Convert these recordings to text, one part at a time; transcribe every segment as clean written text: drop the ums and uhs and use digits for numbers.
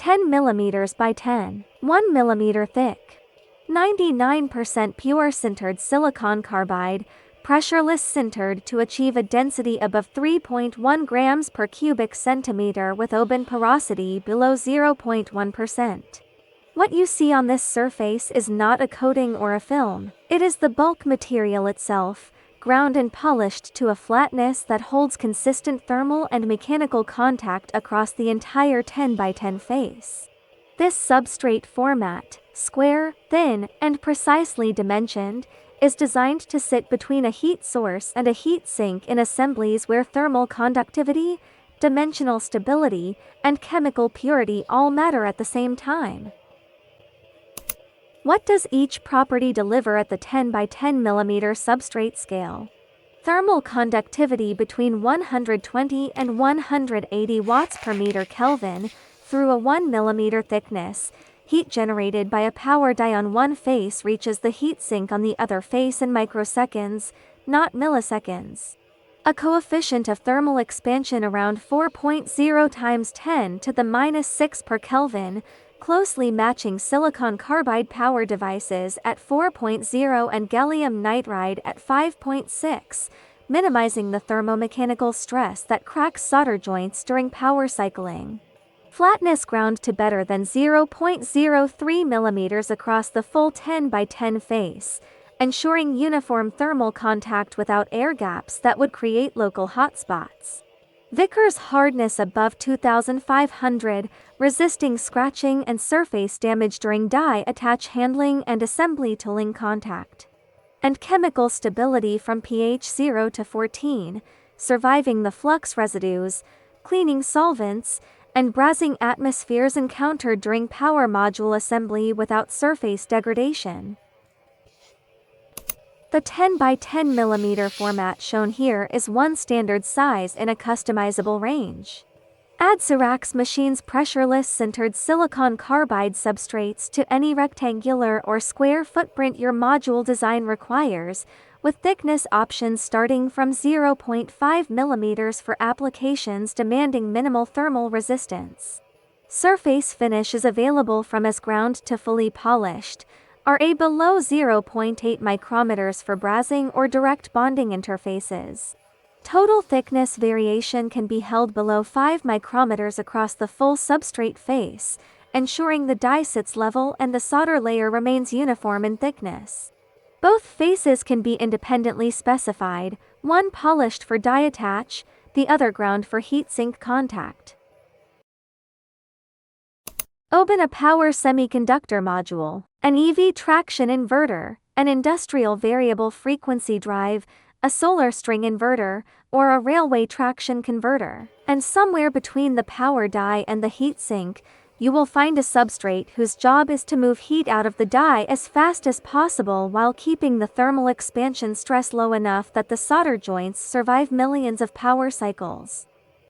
10 mm by 10, 1 mm thick. 99% pure sintered silicon carbide, pressureless-sintered to achieve a density above 3.1 grams per cubic centimeter with open porosity below 0.1%. What you see on this surface is not a coating or a film, it is the bulk material itself, ground and polished to a flatness that holds consistent thermal and mechanical contact across the entire 10 by 10 face. This substrate format, square, thin, and precisely dimensioned, is designed to sit between a heat source and a heat sink in assemblies where thermal conductivity, dimensional stability, and chemical purity all matter at the same time. What does each property deliver at the 10 by 10 mm substrate scale? Thermal conductivity between 120 and 180 watts per meter Kelvin through a 1 mm thickness. Heat generated by a power die on one face reaches the heat sink on the other face in microseconds, not milliseconds. A coefficient of thermal expansion around 4.0 times 10 to the minus 6 per Kelvin, closely matching silicon carbide power devices at 4.0 and gallium nitride at 5.6, minimizing the thermomechanical stress that cracks solder joints during power cycling. Flatness ground to better than 0.03 mm across the full 10 by 10 face, ensuring uniform thermal contact without air gaps that would create local hotspots. Vickers hardness above 2500, resisting scratching and surface damage during die attach handling and assembly tooling contact. And chemical stability from pH 0 to 14, surviving the flux residues, cleaning solvents, and brazing atmospheres encountered during power module assembly without surface degradation. The 10 by 10 mm format shown here is one standard size in a customizable range. ADCERAX machines pressureless-sintered silicon carbide substrates to any rectangular or square footprint your module design requires, with thickness options starting from 0.5 mm for applications demanding minimal thermal resistance. Surface finish is available from as ground to fully polished, RA below 0.8 micrometers for brazing or direct bonding interfaces. Total thickness variation can be held below 5 micrometers across the full substrate face, ensuring the die sits level and the solder layer remains uniform in thickness. Both faces can be independently specified, one polished for die attach, the other ground for heat sink contact. Open a power semiconductor module, an EV traction inverter, an industrial variable frequency drive, a solar string inverter, or a railway traction converter. And somewhere between the power die and the heat sink, you will find a substrate whose job is to move heat out of the die as fast as possible while keeping the thermal expansion stress low enough that the solder joints survive millions of power cycles.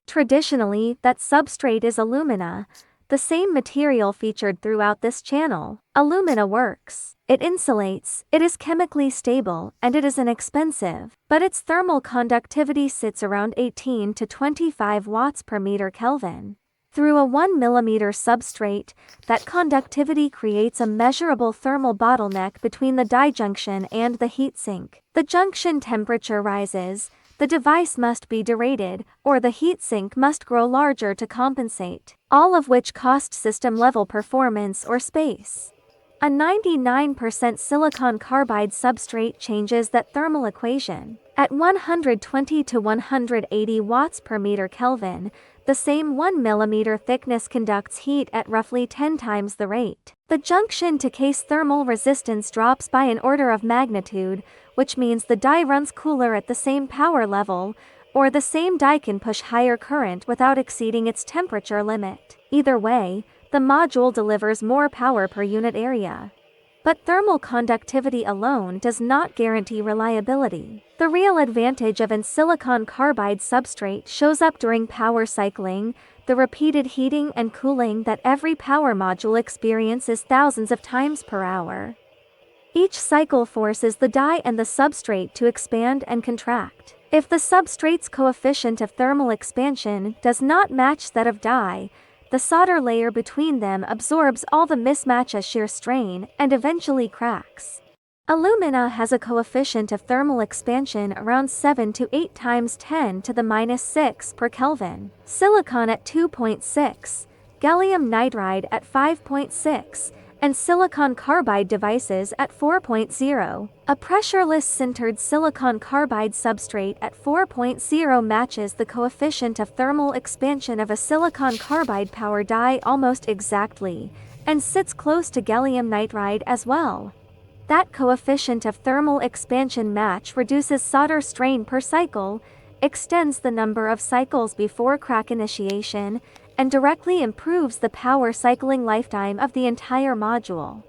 Traditionally, that substrate is alumina, the same material featured throughout this channel. Alumina works, it insulates, it is chemically stable, and it is inexpensive, but its thermal conductivity sits around 18 to 25 watts per meter Kelvin. Through a 1 mm substrate, that conductivity creates a measurable thermal bottleneck between the die junction and the heatsink. The junction temperature rises, the device must be derated, or the heatsink must grow larger to compensate, all of which cost system-level performance or space. A 99% silicon carbide substrate changes that thermal equation. At 120 to 180 watts per meter Kelvin, the same 1 mm thickness conducts heat at roughly 10 times the rate. The junction to case thermal resistance drops by an order of magnitude, which means the die runs cooler at the same power level, or the same die can push higher current without exceeding its temperature limit. Either way, the module delivers more power per unit area. But thermal conductivity alone does not guarantee reliability. The real advantage of an silicon carbide substrate shows up during power cycling, the repeated heating and cooling that every power module experiences thousands of times per hour. Each cycle forces the die and the substrate to expand and contract. If the substrate's coefficient of thermal expansion does not match that of die, the solder layer between them absorbs all the mismatch as shear strain and eventually cracks. Alumina has a coefficient of thermal expansion around 7 to 8 times 10 to the minus 6 per Kelvin. Silicon at 2.6, gallium nitride at 5.6, and silicon carbide devices at 4.0. A pressureless-sintered silicon carbide substrate at 4.0 matches the coefficient of thermal expansion of a silicon carbide power die almost exactly, and sits close to gallium nitride as well. That coefficient of thermal expansion match reduces solder strain per cycle, extends the number of cycles before crack initiation, and directly improves the power cycling lifetime of the entire module.